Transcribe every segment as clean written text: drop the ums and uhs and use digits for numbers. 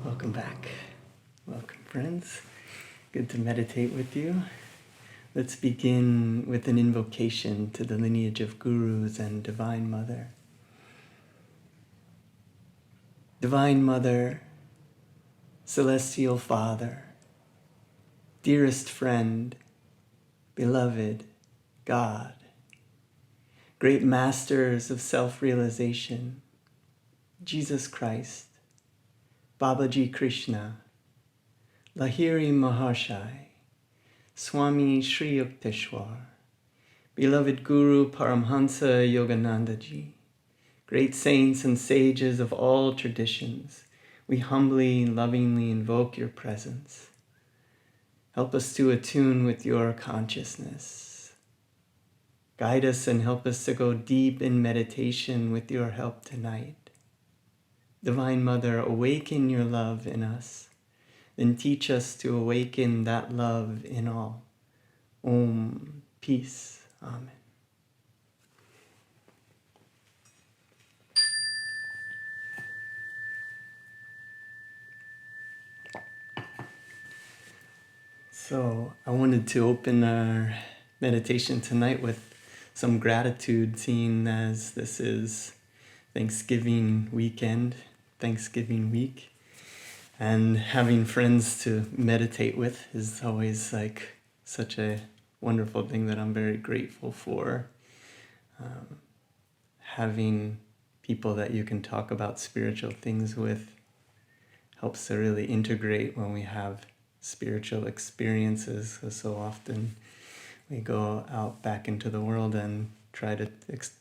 Welcome back. Welcome, friends. Good to meditate with you. Let's begin with an invocation to the lineage of gurus and Divine Mother. Divine Mother, Celestial Father, dearest friend, beloved God, great masters of self-realization, Jesus Christ, Babaji Krishna, Lahiri Maharshai, Swami Sri Yukteswar, beloved Guru Paramhansa Yogananda ji, great saints and sages of all traditions, we humbly and lovingly invoke your presence. Help us to attune with your consciousness. Guide us and help us to go deep in meditation with your help tonight. Divine Mother, awaken your love in us, then teach us to awaken that love in all. Om, peace, Amen. So I wanted to open our meditation tonight with some gratitude, seeing as this is Thanksgiving weekend, Thanksgiving week. And having friends to meditate with is always like such a wonderful thing that I'm very grateful for. Having people that you can talk about spiritual things with helps to really integrate when we have spiritual experiences. So often we go out back into the world and try to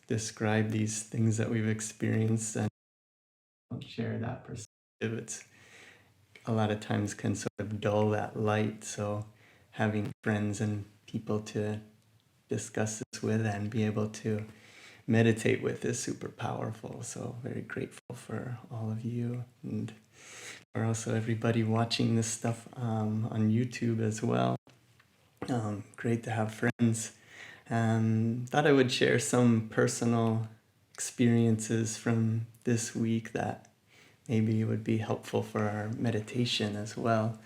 describe these things that we've experienced and don't share that perspective. It's a lot of times can sort of dull that light. So having friends and people to discuss this with and be able to meditate with is super powerful. So very grateful for all of you, and for also everybody watching this stuff on YouTube as well. Great to have friends. Thought I would share some personal experiences from this week that maybe would be helpful for our meditation as well.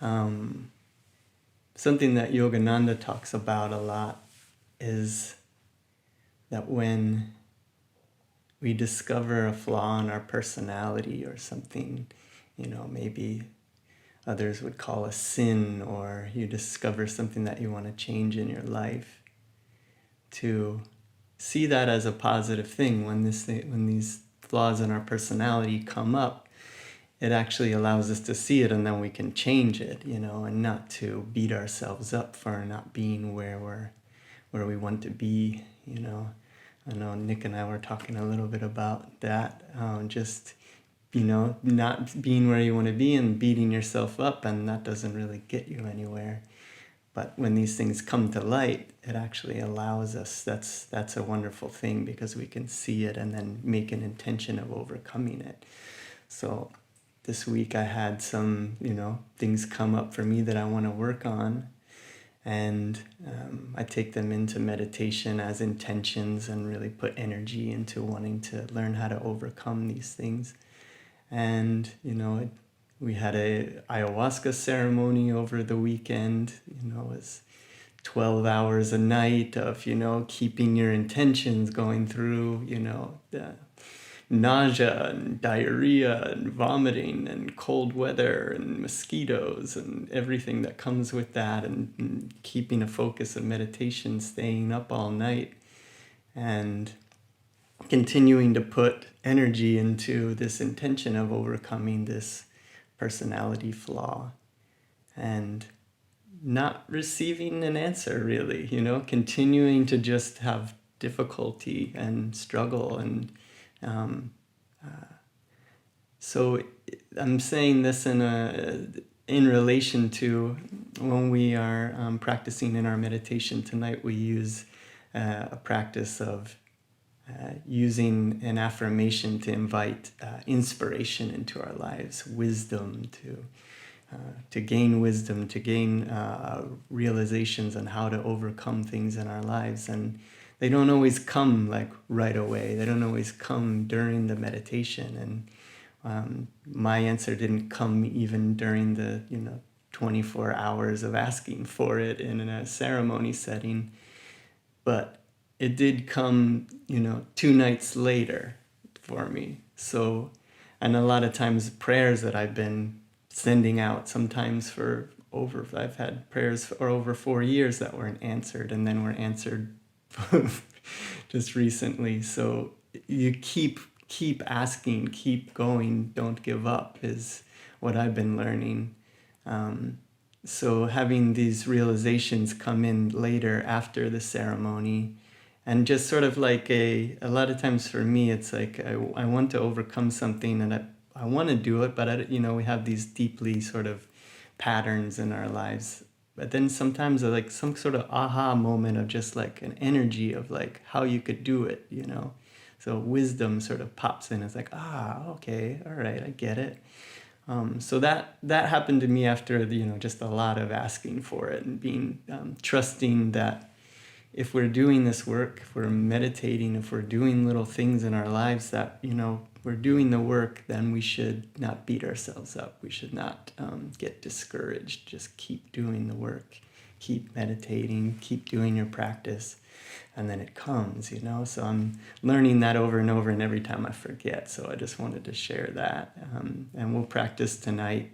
Something that Yogananda talks about a lot is that when we discover a flaw in our personality or something, maybe others would call a sin, or you discover something that you want to change in your life, to see that as a positive thing. When these flaws in our personality come up, it actually allows us to see it, and then we can change it, and not to beat ourselves up for not being where we want to be, I know Nick and I were talking a little bit about that, not being where you want to be and beating yourself up, and that doesn't really get you anywhere. But when these things come to light, it actually allows us, that's a wonderful thing, because we can see it and then make an intention of overcoming it. So this week I had some, things come up for me that I want to work on. And I take them into meditation as intentions and really put energy into wanting to learn how to overcome these things. And, we had a ayahuasca ceremony over the weekend. It was 12 hours a night of, keeping your intentions going through, the nausea and diarrhea and vomiting and cold weather and mosquitoes and everything that comes with that, and keeping a focus of meditation, staying up all night and continuing to put energy into this intention of overcoming this personality flaw, and not receiving an answer really, continuing to just have difficulty and struggle. And so I'm saying this in relation to when we are practicing in our meditation tonight. We use a practice of using an affirmation to invite inspiration into our lives, wisdom, to gain wisdom, to gain realizations on how to overcome things in our lives. And they don't always come like right away. They don't always come during the meditation. And My answer didn't come even during the 24 hours of asking for it in a ceremony setting, but it did come 2 nights later for me. So, and a lot of times prayers that I've been sending out, sometimes I've had prayers for over 4 years that weren't answered, and then were answered just recently. So you keep asking, keep going, don't give up is what I've been learning. So having these realizations come in later after the ceremony, and just sort of like a lot of times for me, it's like I want to overcome something, and I want to do it, but we have these deeply sort of patterns in our lives. But then sometimes like some sort of aha moment of just like an energy of like how you could do it, So wisdom sort of pops in. It's like, okay, all right, I get it. So that happened to me after just a lot of asking for it, and being trusting that if we're doing this work, if we're meditating, if we're doing little things in our lives that we're doing the work, then we should not beat ourselves up. We should not get discouraged. Just keep doing the work, keep meditating, keep doing your practice, and then it comes, So I'm learning that over and over, and every time I forget. So I just wanted to share that. And we'll practice tonight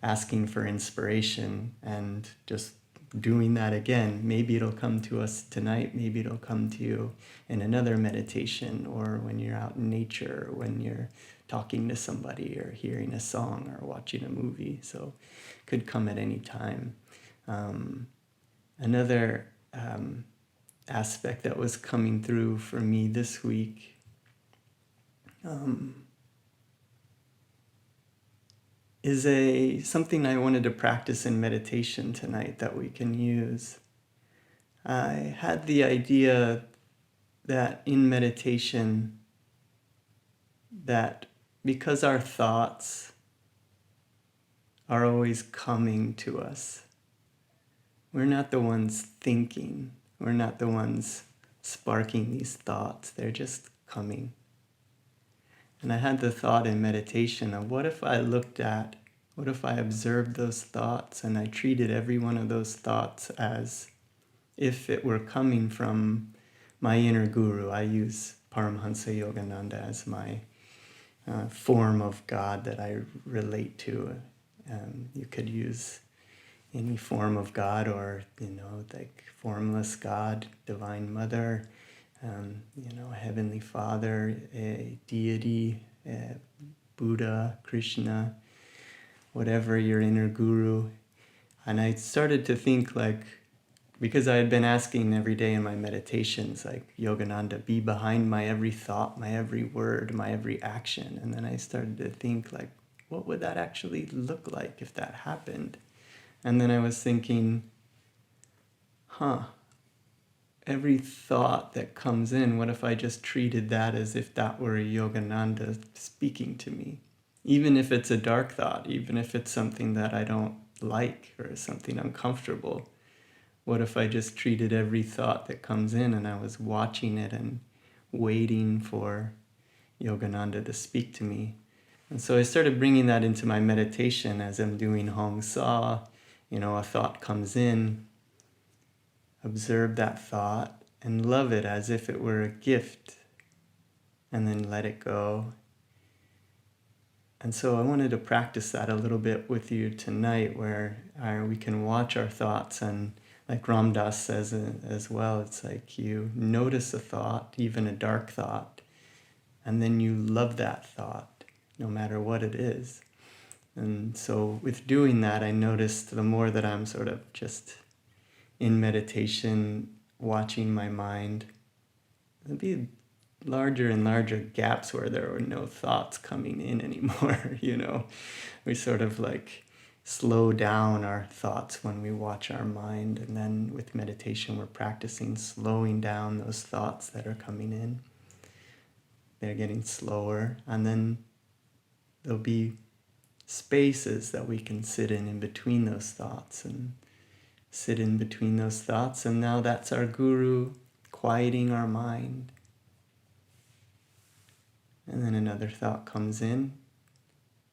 asking for inspiration and just doing that again. Maybe it'll come to us tonight. Maybe it'll come to you in another meditation, or when you're out in nature, or when you're talking to somebody, or hearing a song, or watching a movie. So it could come at any time. Another aspect that was coming through for me this week is something I wanted to practice in meditation tonight that we can use. I had the idea that in meditation, that because our thoughts are always coming to us, we're not the ones thinking. We're not the ones sparking these thoughts. They're just coming. And I had the thought in meditation of what if I observed those thoughts, and I treated every one of those thoughts as if it were coming from my inner guru. I use Paramhansa Yogananda as my form of God that I relate to. You could use any form of God, or like formless God, Divine Mother, Heavenly Father, a deity, Buddha, Krishna, whatever your inner guru. And I started to think, like, because I had been asking every day in my meditations, like, Yogananda, be behind my every thought, my every word, my every action. And then I started to think, like, what would that actually look like if that happened? And then I was thinking, every thought that comes in, what if I just treated that as if that were a Yogananda speaking to me? Even if it's a dark thought, even if it's something that I don't like, or something uncomfortable, what if I just treated every thought that comes in, and I was watching it and waiting for Yogananda to speak to me? And so I started bringing that into my meditation as I'm doing Hong-Sau. A thought comes in, observe that thought and love it as if it were a gift, and then let it go. And so I wanted to practice that a little bit with you tonight, where we can watch our thoughts, and like Ram Dass says as well, it's like you notice a thought, even a dark thought, and then you love that thought, no matter what it is. And so with doing that, I noticed the more that I'm sort of just in meditation, watching my mind, there'd be larger and larger gaps where there were no thoughts coming in anymore. We sort of like slow down our thoughts when we watch our mind, and then with meditation we're practicing slowing down those thoughts that are coming in. They're getting slower, and then there'll be spaces that we can sit in between those thoughts, and sit in between those thoughts, and now that's our guru quieting our mind. And then another thought comes in.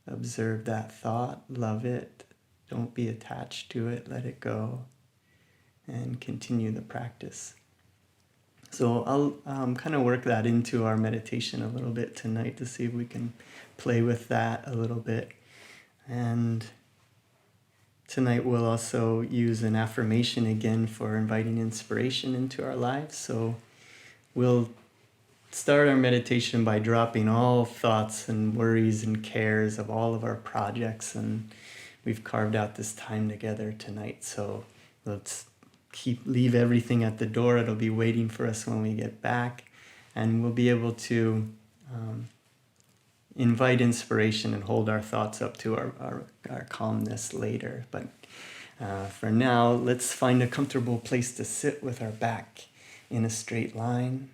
Observe that thought, love it. Don't be attached to it, let it go. And continue the practice. So I'll kind of work that into our meditation a little bit tonight to see if we can play with that a little bit. And tonight we'll also use an affirmation again for inviting inspiration into our lives. So we'll start our meditation by dropping all thoughts and worries and cares of all of our projects. And we've carved out this time together tonight. So let's leave everything at the door. It'll be waiting for us when we get back. And we'll be able to invite inspiration and hold our thoughts up to our calmness later. But for now, let's find a comfortable place to sit with our back in a straight line.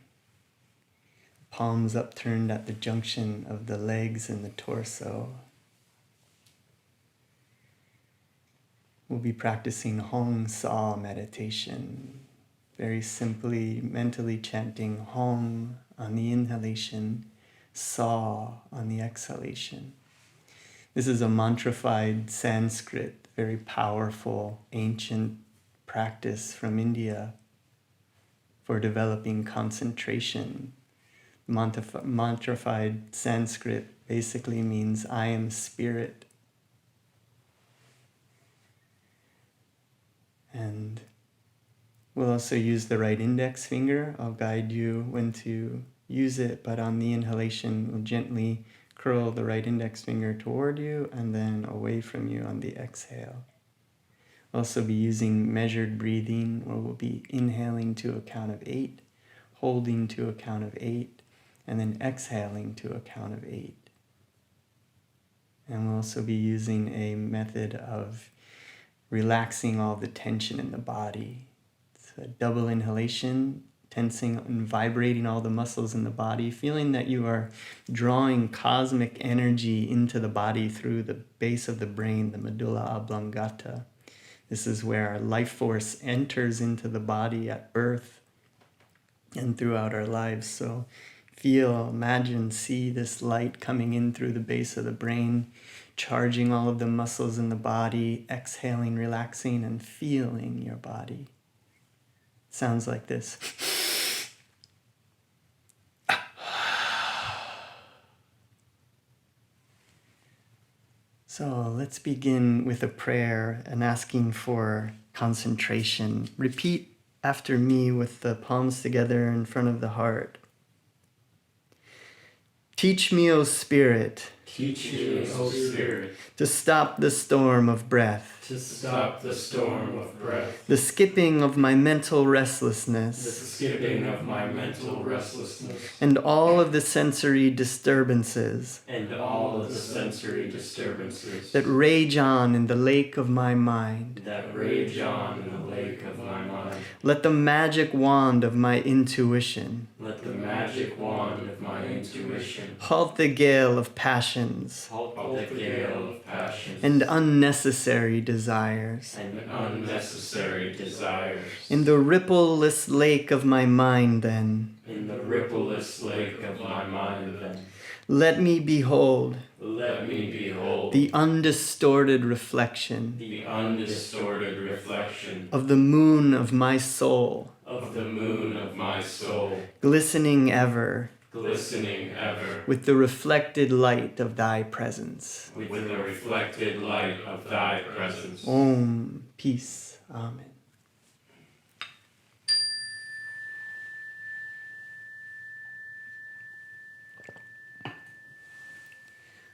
Palms upturned at the junction of the legs and the torso. We'll be practicing Hong-Sau meditation. Very simply, mentally chanting Hong on the inhalation, Sa on the exhalation. This is a mantrified Sanskrit, very powerful, ancient practice from India for developing concentration. Mantrified Sanskrit basically means I am spirit. And we'll also use the right index finger. I'll guide you when to use it, but on the inhalation, we'll gently curl the right index finger toward you and then away from you on the exhale. We'll also be using measured breathing, where we'll be inhaling to a count of 8, holding to a count of 8, and then exhaling to a count of 8. And we'll also be using a method of relaxing all the tension in the body. It's a double inhalation, tensing and vibrating all the muscles in the body, feeling that you are drawing cosmic energy into the body through the base of the brain, the medulla oblongata. This is where our life force enters into the body at birth and throughout our lives. So feel, imagine, see this light coming in through the base of the brain, charging all of the muscles in the body, exhaling, relaxing, and feeling your body. It sounds like this. So let's begin with a prayer and asking for concentration. Repeat after me with the palms together in front of the heart. Teach me, O Spirit. Teach me, O Spirit, to stop the storm of breath, to stop the storm of breath, the skipping of my mental the restlessness, skipping of my mental restlessness, and all of the sensory disturbances and all of the sensory disturbances that rage on in the lake of my mind. that rage on in the lake of my mind. Let the magic wand of my intuition Let the magic wand of my intuition halt the gale of passions halt the gale of passions and unnecessary desires. and unnecessary desires. In the rippleless lake of my mind, then, In the rippleless lake of my mind, then, let me behold let me behold the undistorted reflection the undistorted reflection of the moon of my soul, of the moon of my soul, glistening ever glistening ever with the reflected light of thy presence. with the reflected light of thy presence. Om, peace. Amen.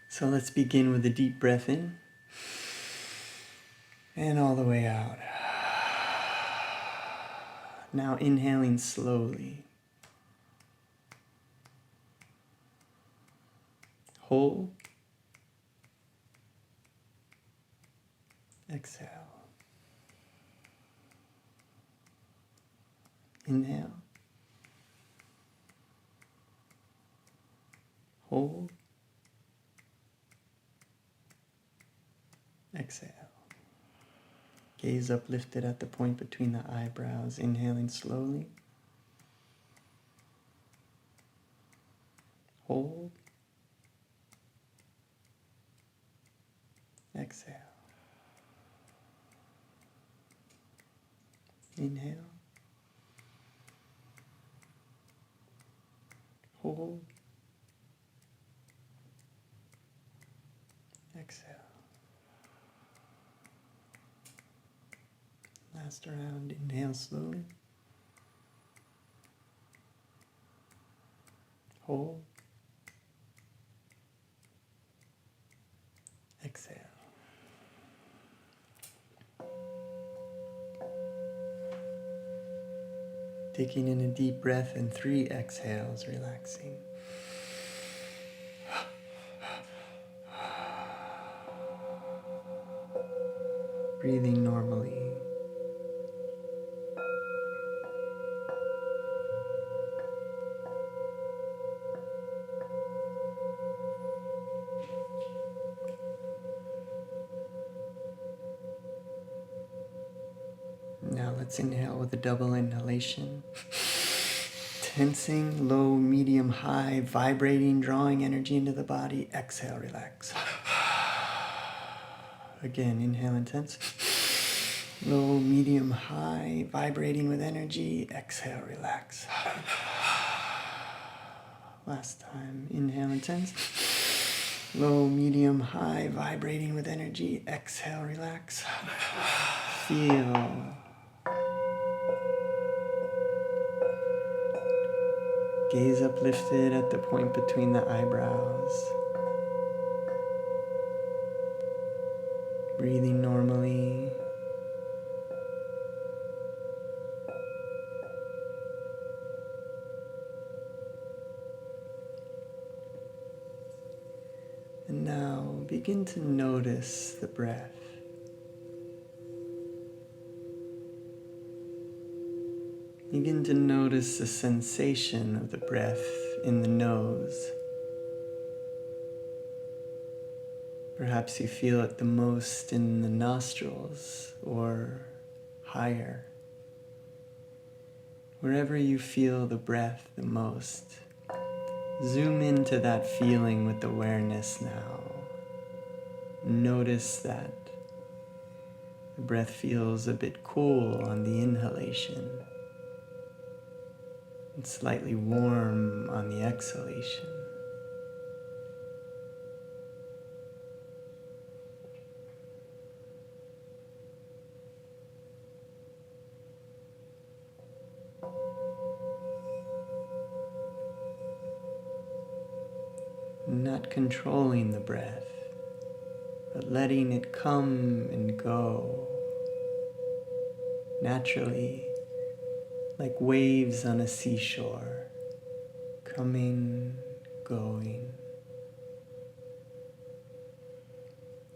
So let's begin with a deep breath in and all the way out. Now inhaling slowly. Hold. Exhale. Inhale. Hold. Exhale. Gaze uplifted at the point between the eyebrows. Inhaling slowly. Hold. Exhale. Inhale. Hold. Exhale. Last round. Inhale slowly. Hold. Exhale. Taking in a deep breath and 3 exhales, relaxing. Breathing normally. Now let's inhale with a double inhalation. Tensing, low, medium, high, vibrating, drawing energy into the body. Exhale, relax. Again, inhale and tense. Low, medium, high, vibrating with energy. Exhale, relax. Last time, inhale and tense. Low, medium, high, vibrating with energy. Exhale, relax. Feel. Gaze uplifted at the point between the eyebrows. Breathing normally. And now begin to notice the breath. Begin to notice the sensation of the breath in the nose. Perhaps you feel it the most in the nostrils or higher. Wherever you feel the breath the most, zoom into that feeling with awareness now. Notice that the breath feels a bit cool on the inhalation. And slightly warm on the exhalation. Not controlling the breath, but letting it come and go naturally. Like waves on a seashore, coming, going.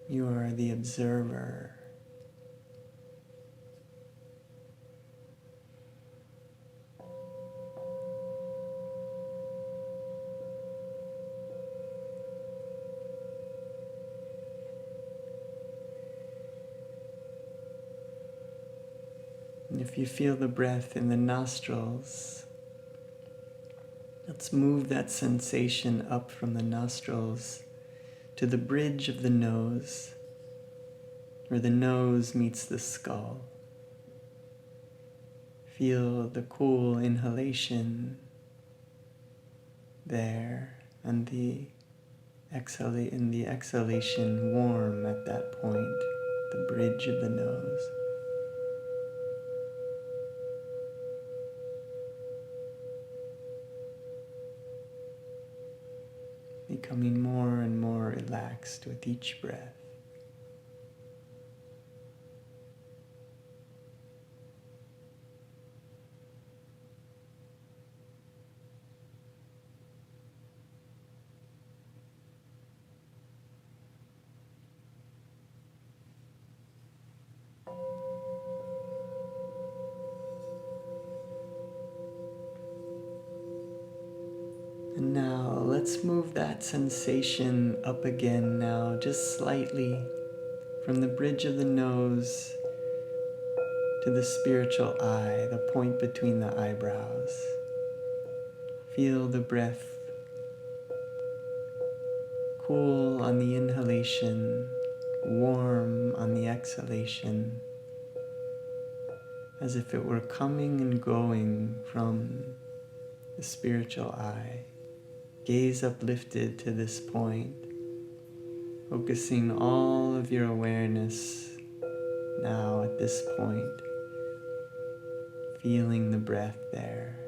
You are the observer. And if you feel the breath in the nostrils, let's move that sensation up from the nostrils to the bridge of the nose, where the nose meets the skull. Feel the cool inhalation there, and the exhalation warm at that point, the bridge of the nose. Becoming more and more relaxed with each breath. And now let's move that sensation up again now, just slightly, from the bridge of the nose to the spiritual eye, the point between the eyebrows. Feel the breath cool on the inhalation, warm on the exhalation, as if it were coming and going from the spiritual eye. Gaze uplifted to this point, focusing all of your awareness now at this point, feeling the breath there.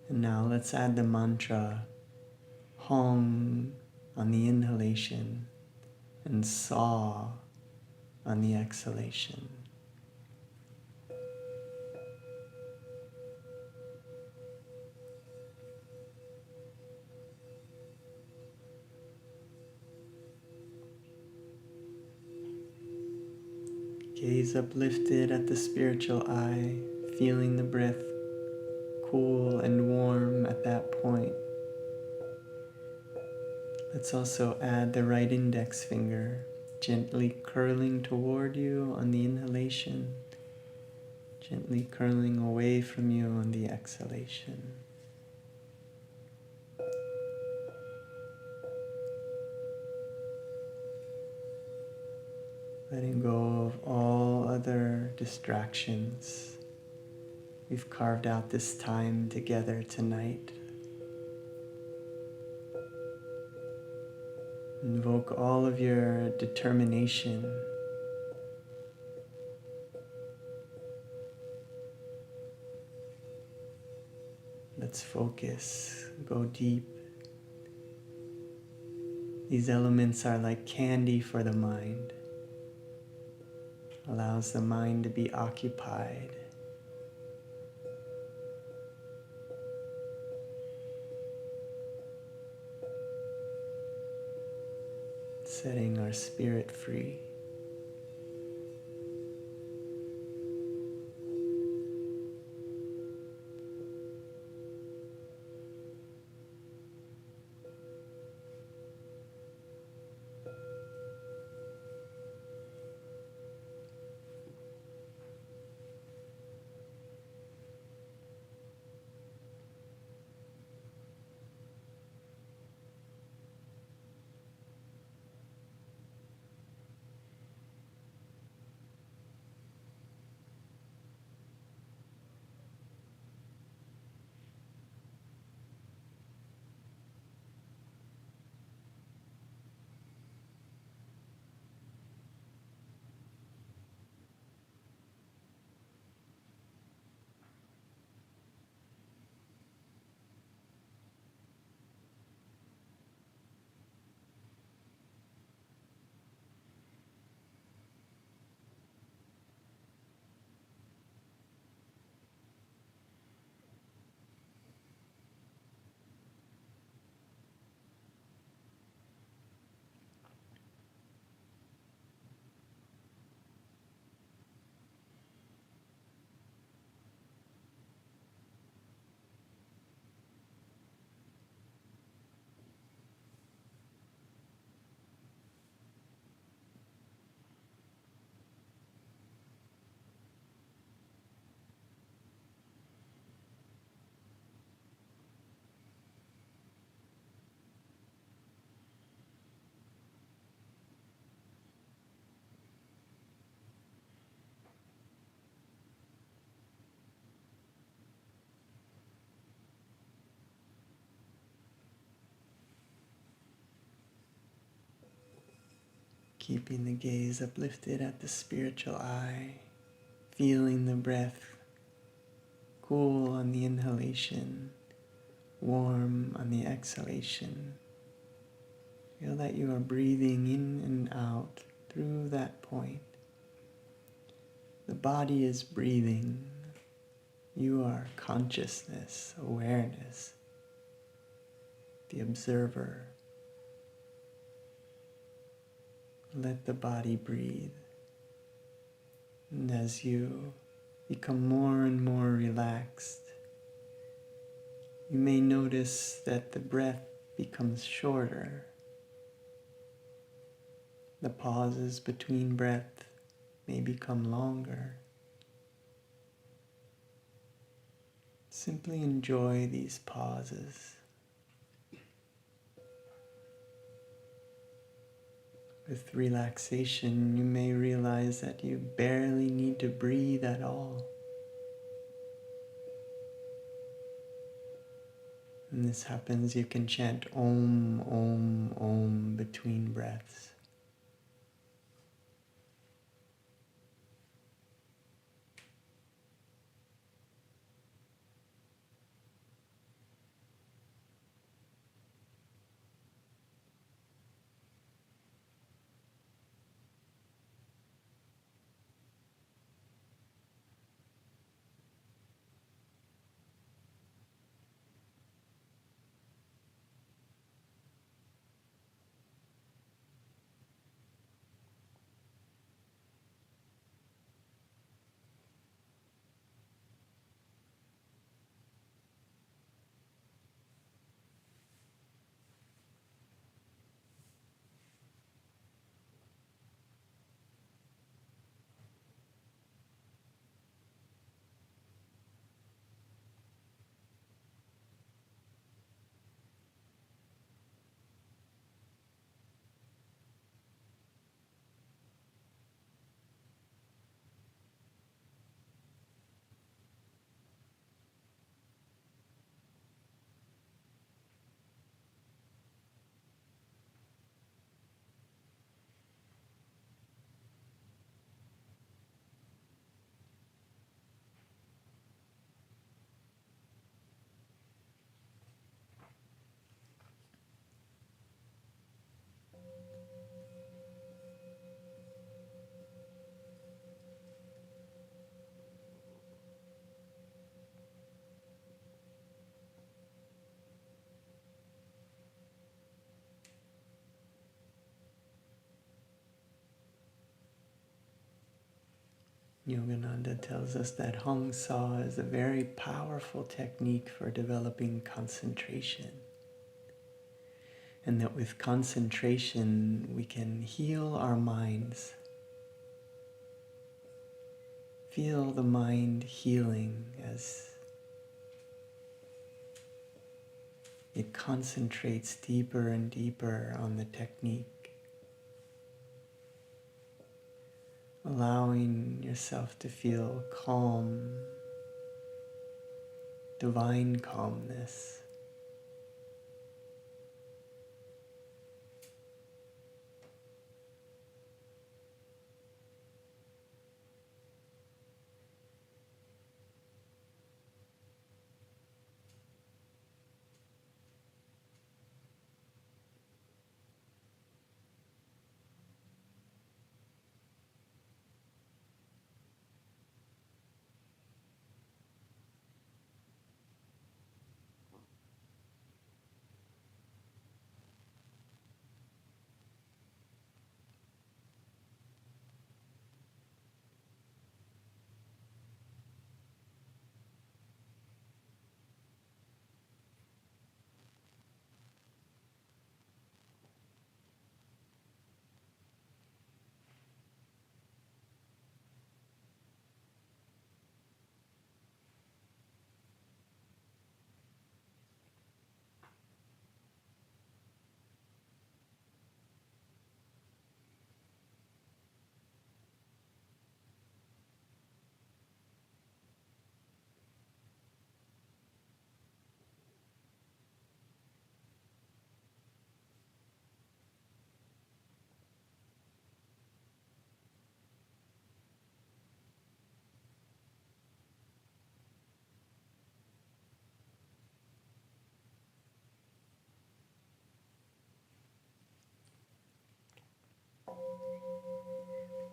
And now let's add the mantra Hong on the inhalation and Sa on the exhalation. Gaze uplifted at the spiritual eye, feeling the breath cool and warm at that point. Let's also add the right index finger, gently curling toward you on the inhalation, gently curling away from you on the exhalation. Letting go of all other distractions. We've carved out this time together tonight. Invoke all of your determination. Let's focus, go deep. These elements are like candy for the mind. Allows the mind to be occupied. Setting our spirit free. Keeping the gaze uplifted at the spiritual eye, feeling the breath cool on the inhalation, warm on the exhalation. Feel that you are breathing in and out through that point. The body is breathing. You are consciousness, awareness, the observer. Let the body breathe. And as you become more and more relaxed, you may notice that the breath becomes shorter. The pauses between breath may become longer. Simply enjoy these pauses. With relaxation, you may realize that you barely need to breathe at all. When this happens, you can chant Om, Om, Om between breaths. Yogananda tells us that Hong-Sau is a very powerful technique for developing concentration. And that with concentration, we can heal our minds. Feel the mind healing as it concentrates deeper and deeper on the technique. Allowing yourself to feel calm, divine calmness.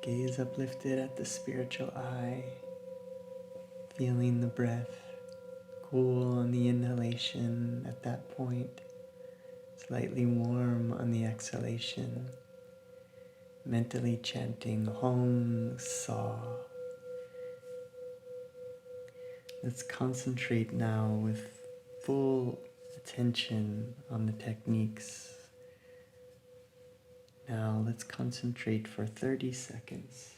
Gaze uplifted at the spiritual eye, feeling the breath cool on the inhalation at that point, slightly warm on the exhalation, mentally chanting Hong-Sau. Let's concentrate now with full attention on the techniques. Now let's concentrate for 30 seconds.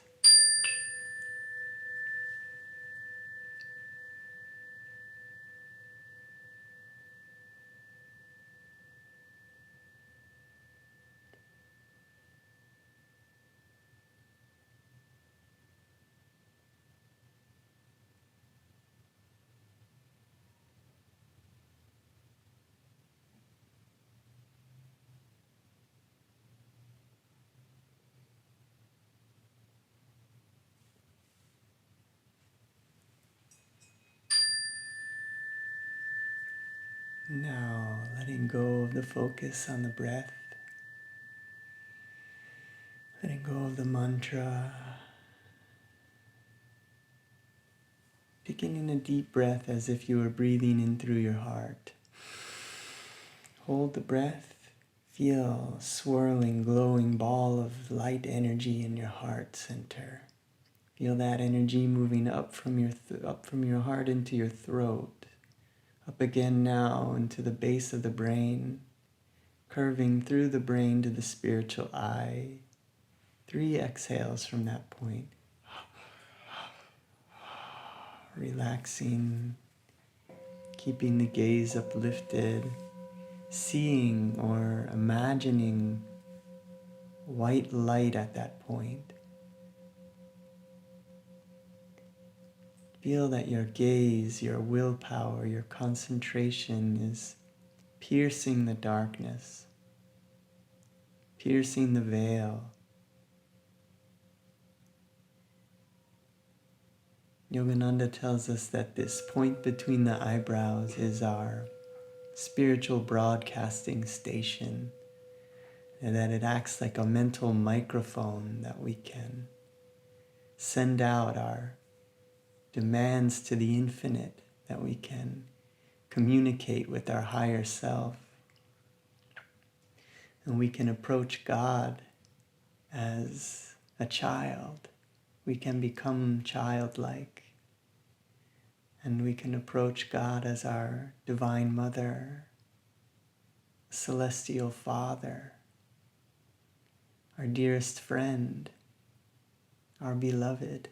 Now, letting go of the focus on the breath, letting go of the mantra, taking in a deep breath as if you were breathing in through your heart. Hold the breath, feel a swirling, glowing ball of light energy in your heart center. Feel that energy moving up from your heart into your throat, up again now into the base of the brain, curving through the brain to the spiritual eye. 3 exhales from that point. Relaxing, keeping the gaze uplifted, seeing or imagining white light at that point. Feel that your gaze, your willpower, your concentration is piercing the darkness, piercing the veil. Yogananda tells us that this point between the eyebrows is our spiritual broadcasting station, and that it acts like a mental microphone that we can send out our demands to the infinite, that we can communicate with our higher self. And we can approach God as a child. We can become childlike. And we can approach God as our Divine Mother, Celestial Father, our dearest friend, our beloved.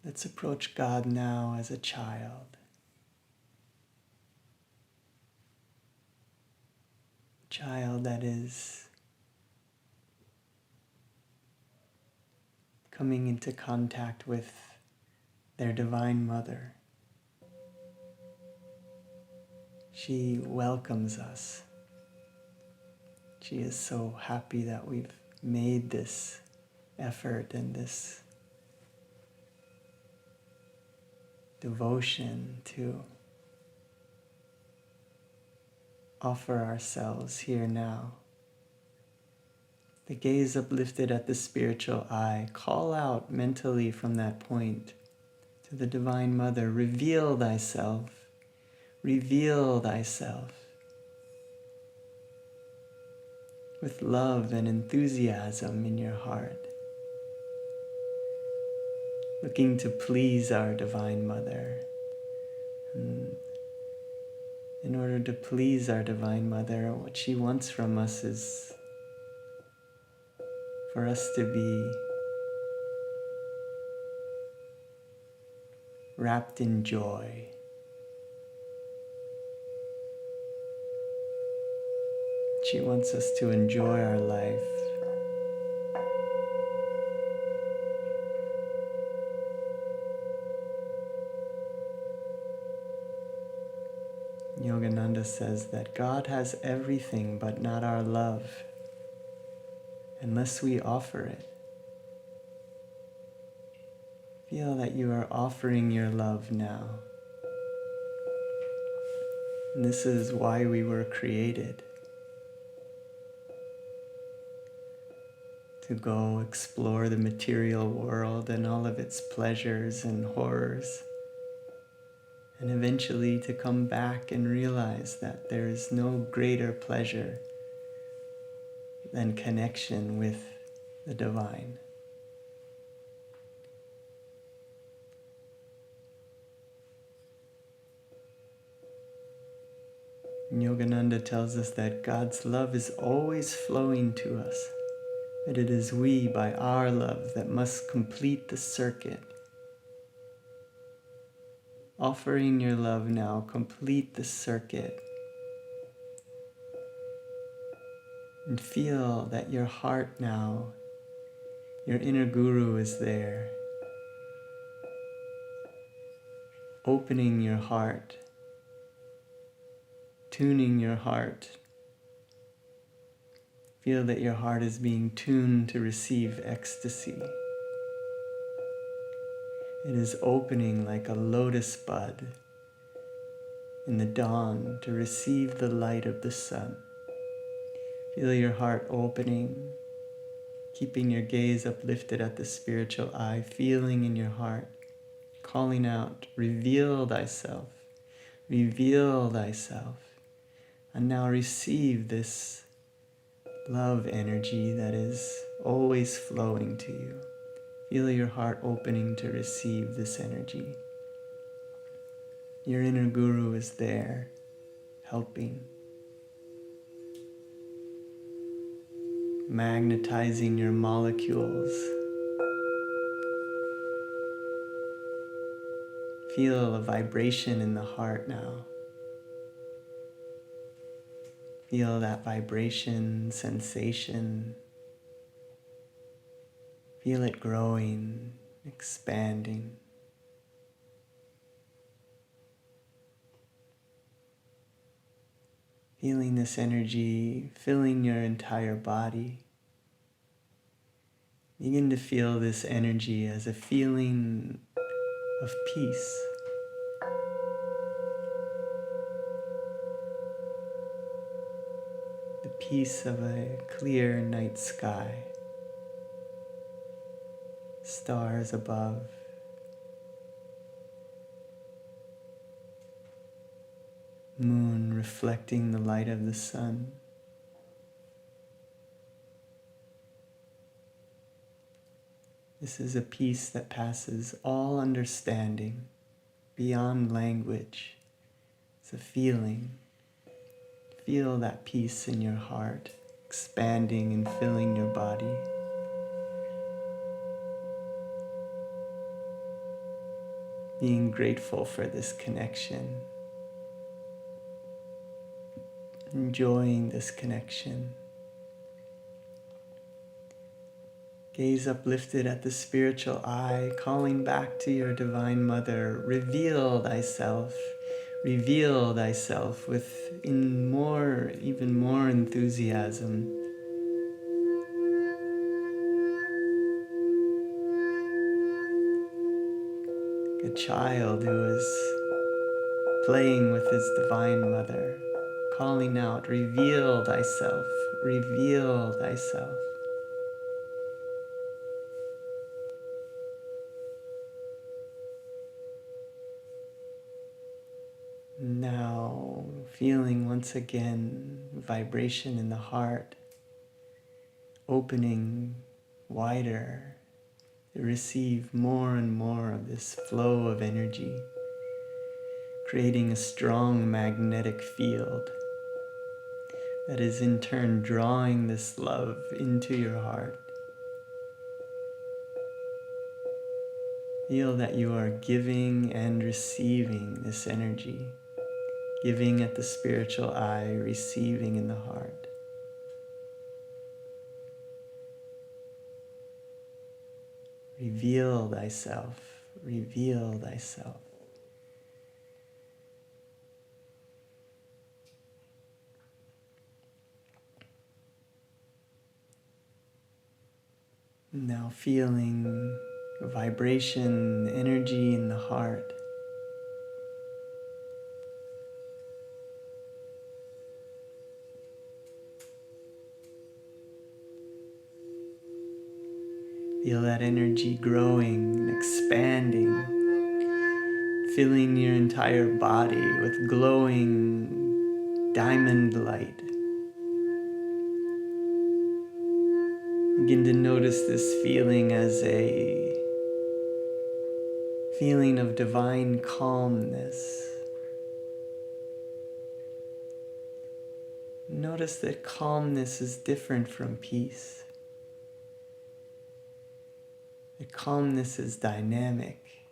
Let's approach God now as a child. A child that is coming into contact with their Divine Mother. She welcomes us. She is so happy that we've made this effort and this devotion to offer ourselves here now. The gaze uplifted at the spiritual eye. Call out mentally from that point to the Divine Mother. Reveal thyself. Reveal thyself. With love and enthusiasm in your heart. Looking to please our Divine Mother. And in order to please our Divine Mother, what she wants from us is for us to be wrapped in joy. She wants us to enjoy our life. Yogananda says that God has everything but not our love, unless we offer it. Feel that you are offering your love now. And this is why we were created. To go explore the material world and all of its pleasures and horrors. And eventually to come back and realize that there is no greater pleasure than connection with the divine. And Yogananda tells us that God's love is always flowing to us, that it is we, by our love, that must complete the circuit. Offering your love now, complete the circuit. And feel that your heart now, your inner guru is there. Opening your heart, tuning your heart. Feel that your heart is being tuned to receive ecstasy. It is opening like a lotus bud in the dawn to receive the light of the sun. Feel your heart opening, keeping your gaze uplifted at the spiritual eye, feeling in your heart, calling out, reveal thyself, reveal thyself. And now receive this love energy that is always flowing to you. Feel your heart opening to receive this energy. Your inner guru is there, helping, magnetizing your molecules. Feel a vibration in the heart now. Feel that vibration, sensation. Feel it growing, expanding. Feeling this energy filling your entire body. Begin to feel this energy as a feeling of peace. The peace of a clear night sky. Stars above. Moon reflecting the light of the sun. This is a peace that passes all understanding, beyond language. It's a feeling. Feel that peace in your heart, expanding and filling your body. Being grateful for this connection. Enjoying this connection. Gaze uplifted at the spiritual eye, calling back to your Divine Mother. Reveal thyself with even more enthusiasm. Like a child who is playing with his Divine Mother, calling out, reveal thyself, reveal thyself. Now, feeling once again vibration in the heart, opening wider to receive more and more of this flow of energy, creating a strong magnetic field that is in turn drawing this love into your heart. Feel that you are giving and receiving this energy. Giving at the spiritual eye, receiving in the heart. Reveal thyself, reveal thyself. Now feeling vibration, energy in the heart. Feel that energy growing and expanding, filling your entire body with glowing diamond light. Begin to notice this feeling as a feeling of divine calmness. Notice that calmness is different from peace. That calmness is dynamic.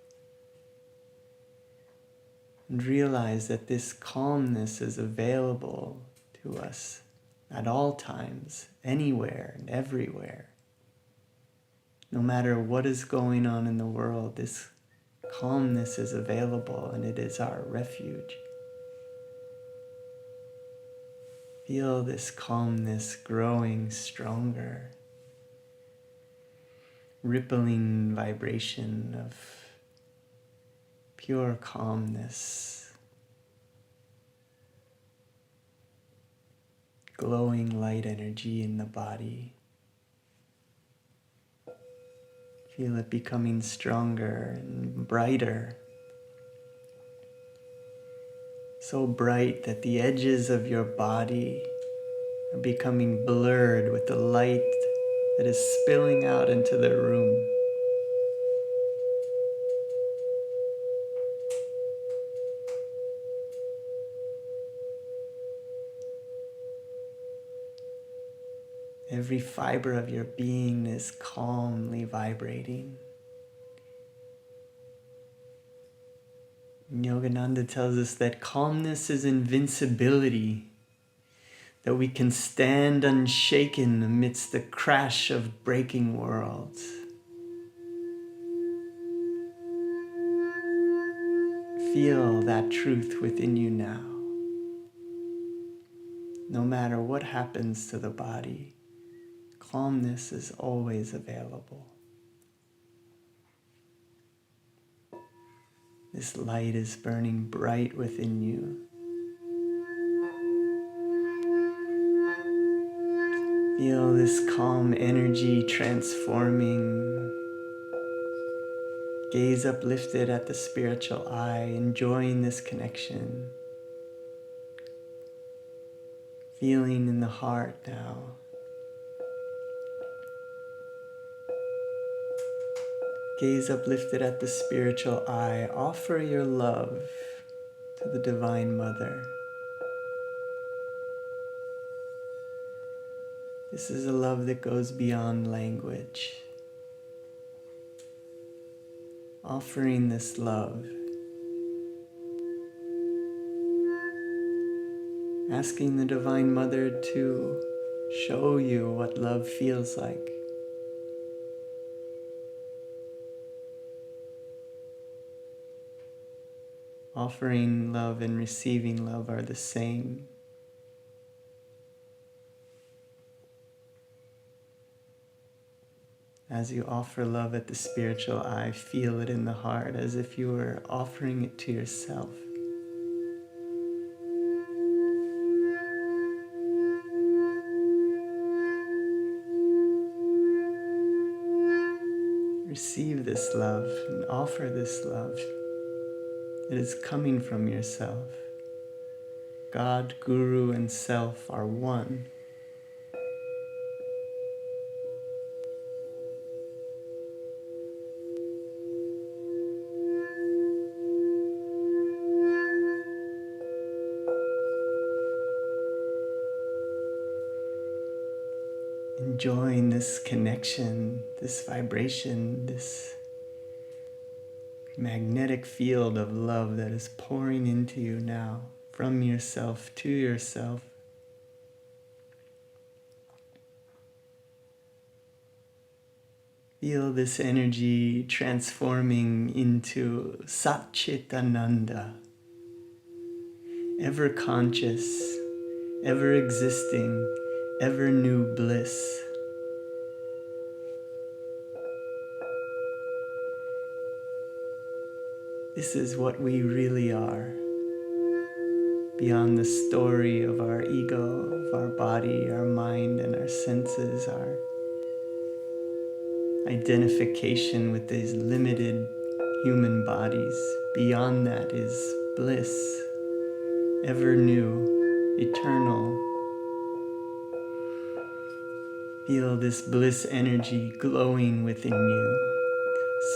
And realize that this calmness is available to us at all times, anywhere and everywhere. No matter what is going on in the world, this calmness is available and it is our refuge. Feel this calmness growing stronger. Rippling vibration of pure calmness, glowing light energy in the body. Feel it becoming stronger and brighter. So bright that the edges of your body are becoming blurred with the light that is spilling out into the room. Every fiber of your being is calmly vibrating. Yogananda tells us that calmness is invincibility, that we can stand unshaken amidst the crash of breaking worlds. Feel that truth within you now. No matter what happens to the body, calmness is always available. This light is burning bright within you. Feel this calm energy transforming. Gaze uplifted at the spiritual eye, enjoying this connection. Feeling in the heart now. Gaze uplifted at the spiritual eye. Offer your love to the Divine Mother. This is a love that goes beyond language. Offering this love. Asking the Divine Mother to show you what love feels like. Offering love and receiving love are the same. As you offer love at the spiritual eye, feel it in the heart as if you were offering it to yourself. Receive this love and offer this love. It is coming from yourself. God, Guru, and Self are one. Enjoying this connection, this vibration, this magnetic field of love that is pouring into you now, from yourself to yourself. Feel this energy transforming into Satchitananda, ever conscious, ever existing, ever new bliss. This is what we really are, beyond the story of our ego, of our body, our mind, and our senses, our identification with these limited human bodies. Beyond that is bliss, ever new, eternal. Feel this bliss energy glowing within you.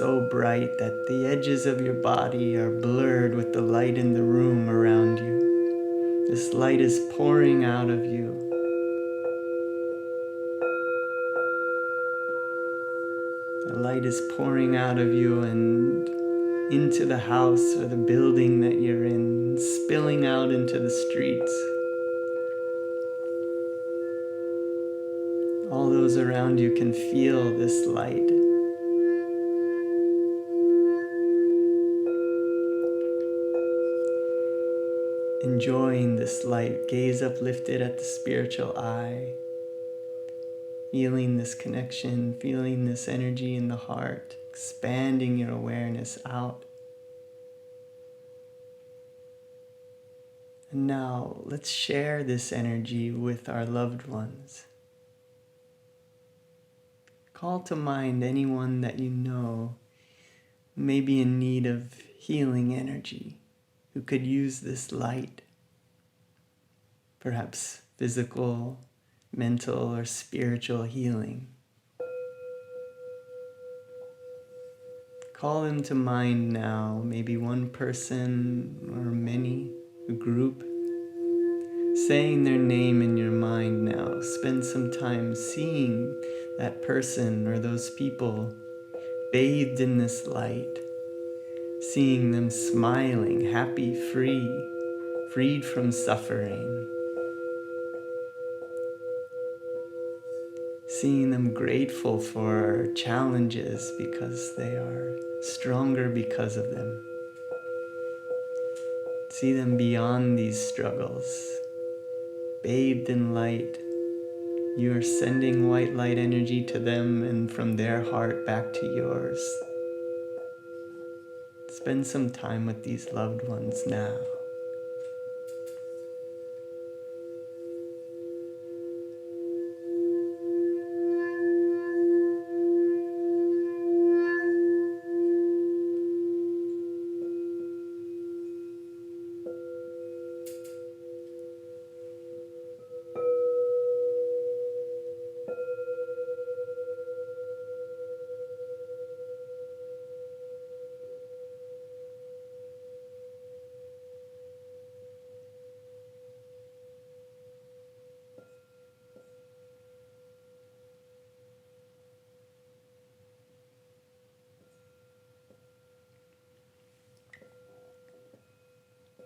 So bright that the edges of your body are blurred with the light in the room around you. This light is pouring out of you. The light is pouring out of you and into the house or the building that you're in, spilling out into the streets. All those around you can feel this light. Enjoying this light, gaze uplifted at the spiritual eye, feeling this connection, feeling this energy in the heart, expanding your awareness out. And now let's share this energy with our loved ones. Call to mind anyone that you know who may be in need of healing energy, who could use this light, perhaps physical, mental, or spiritual healing. Call them to mind now, maybe one person or many, a group. Saying their name in your mind now. Spend some time seeing that person or those people bathed in this light. Seeing them smiling, happy, free, freed from suffering. Seeing them grateful for challenges because they are stronger because of them. See them beyond these struggles, bathed in light. You are sending white light energy to them and from their heart back to yours. Spend some time with these loved ones now.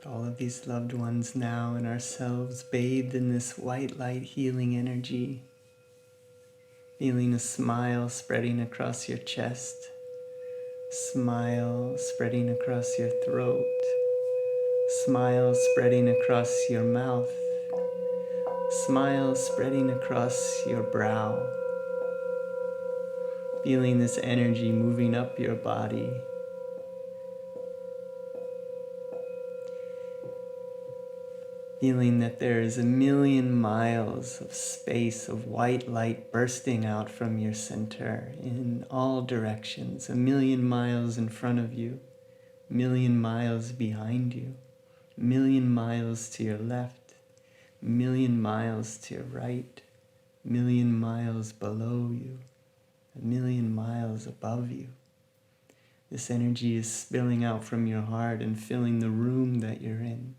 All of these loved ones now and ourselves bathed in this white light healing energy. Feeling a smile spreading across your chest. Smile spreading across your throat. Smile spreading across your mouth. Smile spreading across your brow. Feeling this energy moving up your body. Feeling that there is 1,000,000 miles of space of white light bursting out from your center in all directions. 1,000,000 miles in front of you, 1,000,000 miles behind you, 1,000,000 miles to your left, 1,000,000 miles to your right, 1,000,000 miles below you, 1,000,000 miles above you. This energy is spilling out from your heart and filling the room that you're in.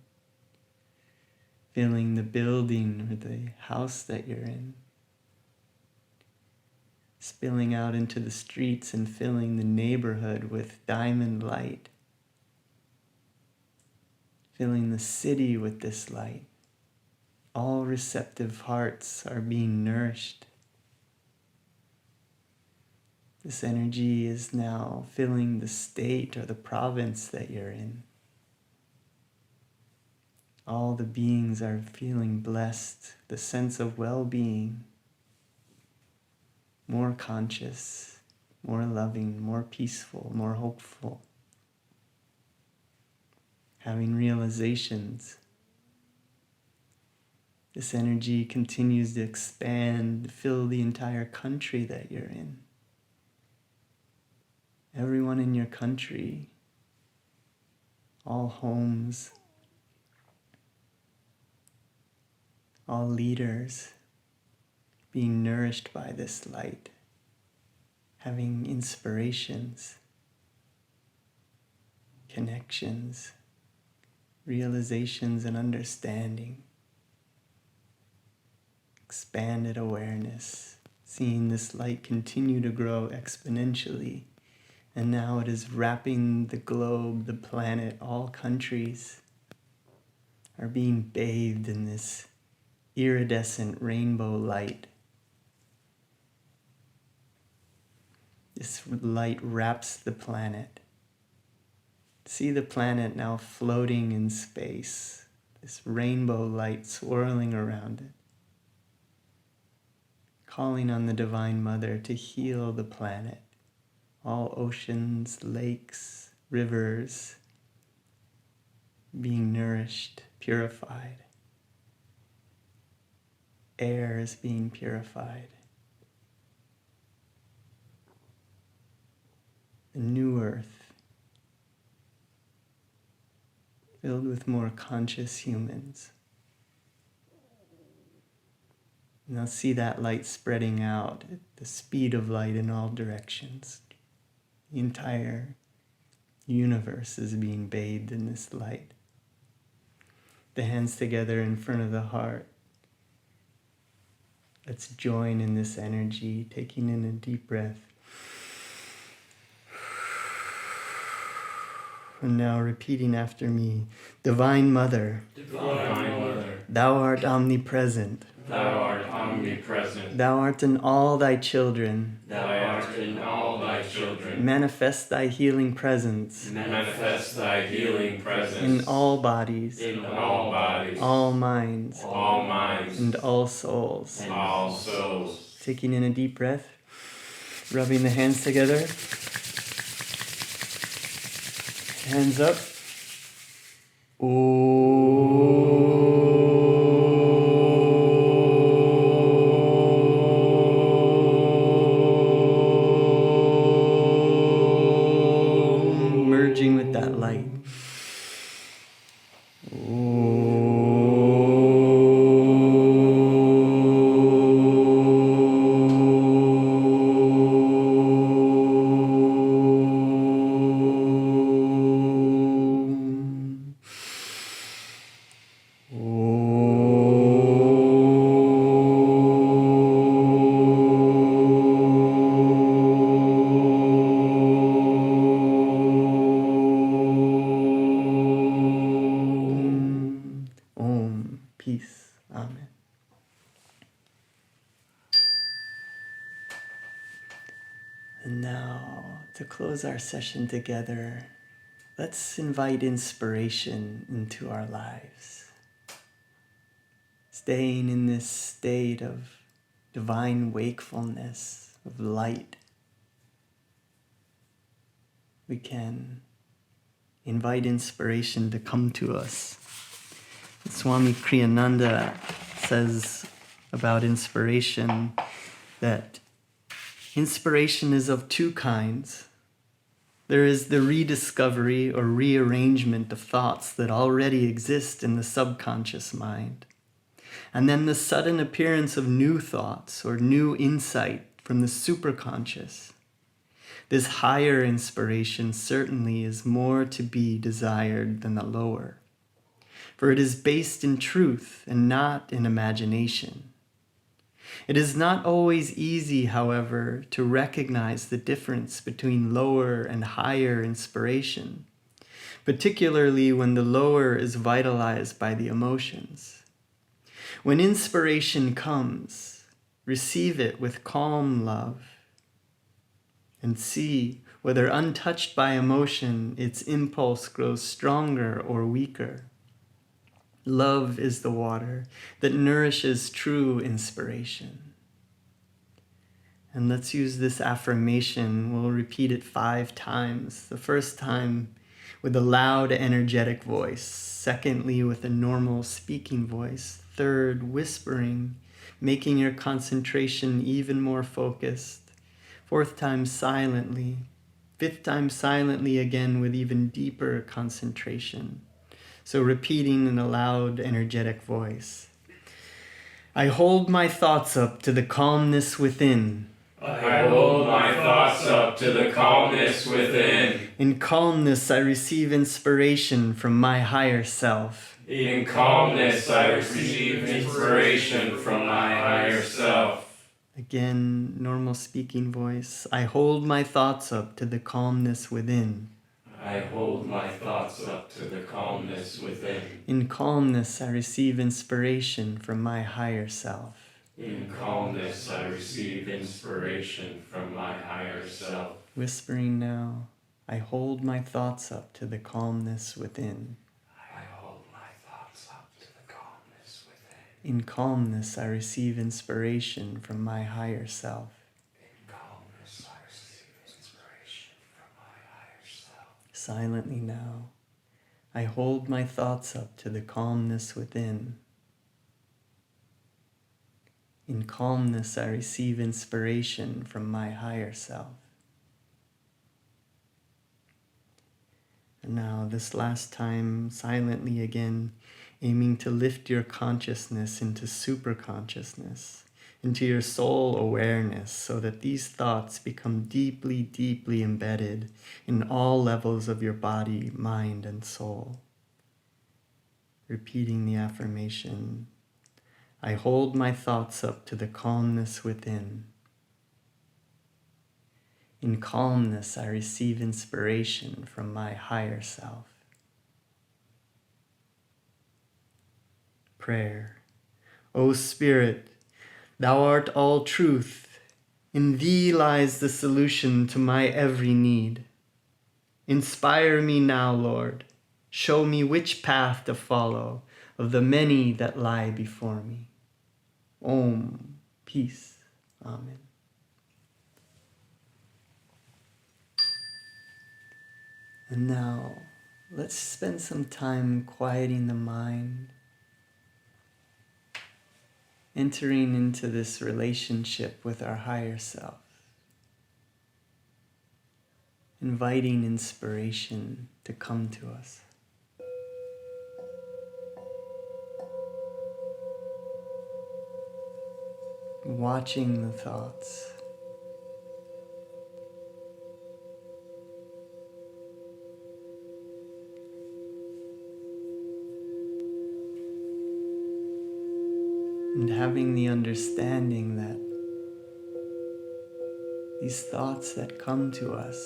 Filling the building or the house that you're in. Spilling out into the streets and filling the neighborhood with diamond light. Filling the city with this light. All receptive hearts are being nourished. This energy is now filling the state or the province that you're in. All the beings are feeling blessed, the sense of well-being, more conscious, more loving, more peaceful, more hopeful, having realizations. This energy continues to expand, fill the entire country that you're in. Everyone in your country, all homes, all leaders being nourished by this light, having inspirations, connections, realizations and understanding, expanded awareness, seeing this light continue to grow exponentially. And now it is wrapping the globe, the planet, all countries are being bathed in this iridescent rainbow light. This light wraps the planet. See the planet now floating in space, this rainbow light swirling around it, calling on the Divine Mother to heal the planet. All oceans, lakes, rivers being nourished, purified. Air is being purified. A new earth filled with more conscious humans. Now see that light spreading out at the speed of light in all directions. The entire universe is being bathed in this light. The hands together in front of the heart. Let's join in this energy, taking in a deep breath. And now repeating after me. Divine Mother, Divine Mother, Thou art omnipresent. Thou art omnipresent. Thou art in all Thy children. Thou art in all Thy children. Manifest Thy healing presence Manifest Thy healing presence in all bodies, in all bodies, all minds, all minds, and all souls. and all souls. Taking in a deep breath, rubbing the hands together. Hands up. Merging with that light. Peace. Amen. And now, to close our session together, let's invite inspiration into our lives. Staying in this state of divine wakefulness, of light, we can invite inspiration to come to us. Swami Kriyananda says about inspiration that inspiration is of two kinds. There is the rediscovery or rearrangement of thoughts that already exist in the subconscious mind. And then the sudden appearance of new thoughts or new insight from the superconscious. This higher inspiration certainly is more to be desired than the lower. For it is based in truth and not in imagination. It is not always easy, however, to recognize the difference between lower and higher inspiration, particularly when the lower is vitalized by the emotions. When inspiration comes, receive it with calm love and see whether untouched by emotion, its impulse grows stronger or weaker. Love is the water that nourishes true inspiration. And let's use this affirmation. We'll repeat it 5 times. The first time with a loud, energetic voice. Secondly, with a normal speaking voice. Third, whispering, making your concentration even more focused. 4th time, silently. 5th time, silently again with even deeper concentration. So repeating in a loud, energetic voice. I hold my thoughts up to the calmness within. I hold my thoughts up to the calmness within. In calmness, I receive inspiration from my higher self. In calmness, I receive inspiration from my higher self. Again, normal speaking voice. I hold my thoughts up to the calmness within. I hold my thoughts up to the calmness within. In calmness, I receive inspiration from my higher self. In calmness, I receive inspiration from my higher self. Whispering now, I hold my thoughts up to the calmness within. I hold my thoughts up to the calmness within. In calmness, I receive inspiration from my higher self. In calmness, I receive inspiration from my higher self. Silently now, I hold my thoughts up to the calmness within. In calmness, I receive inspiration from my higher self. And now, this last time, silently again, aiming to lift your consciousness into super consciousness, into your soul awareness, so that these thoughts become deeply, deeply embedded in all levels of your body, mind, and soul. Repeating the affirmation, I hold my thoughts up to the calmness within. In calmness, I receive inspiration from my higher self. Prayer. O Spirit, Thou art all truth. In Thee lies the solution to my every need. Inspire me now, Lord. Show me which path to follow of the many that lie before me. Om. Peace. Amen. And now, let's spend some time quieting the mind, entering into this relationship with our higher self, inviting inspiration to come to us. Watching the thoughts. And having the understanding that these thoughts that come to us,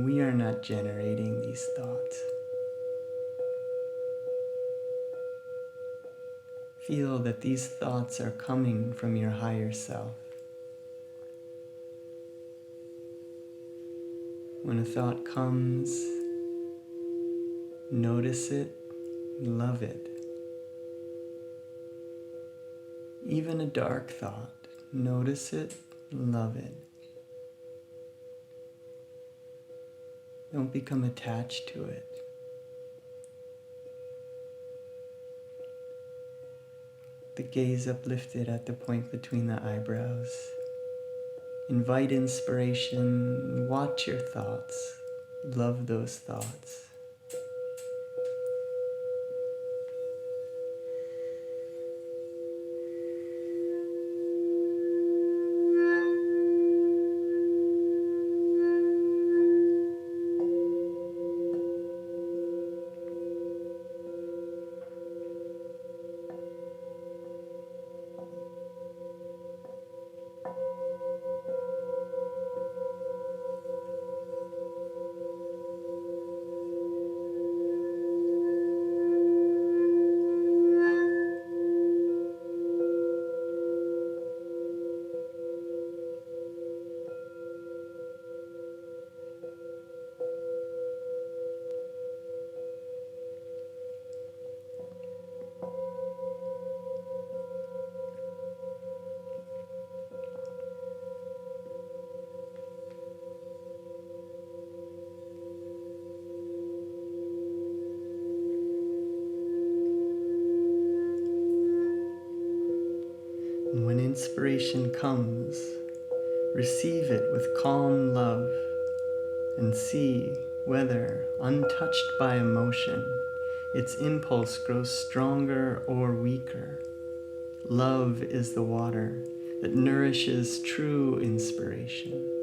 we are not generating these thoughts. Feel that these thoughts are coming from your higher self. When a thought comes, notice it, love it. Even a dark thought, notice it, love it. Don't become attached to it. The gaze uplifted at the point between the eyebrows. Invite inspiration, watch your thoughts, love those thoughts. And when inspiration comes, receive it with calm love and see whether, untouched by emotion, its impulse grows stronger or weaker. Love is the water that nourishes true inspiration.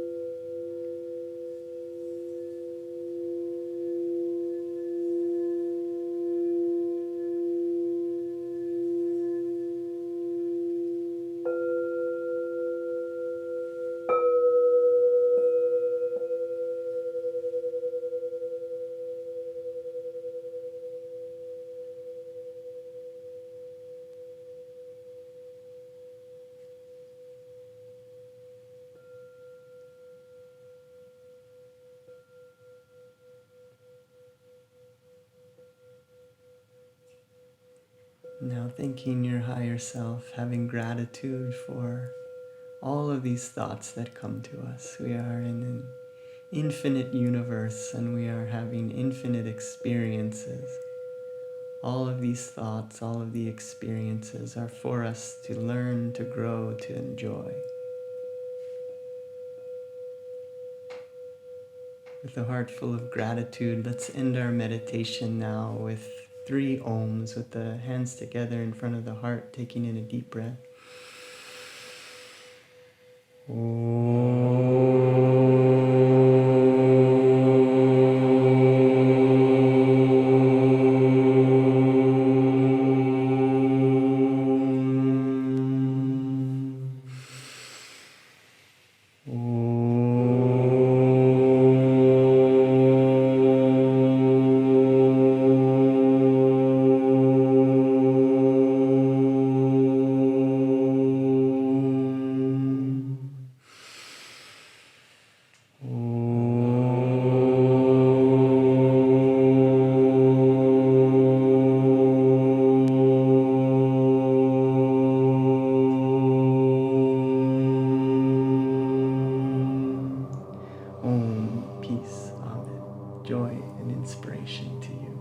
Now thanking your higher self, having gratitude for all of these thoughts that come to us. We are in an infinite universe and we are having infinite experiences. All of these thoughts, all of the experiences are for us to learn, to grow, to enjoy. With a heart full of gratitude, let's end our meditation now with 3 ohms, with the hands together in front of the heart, taking in a deep breath. Om, peace, Amen, joy and inspiration to you.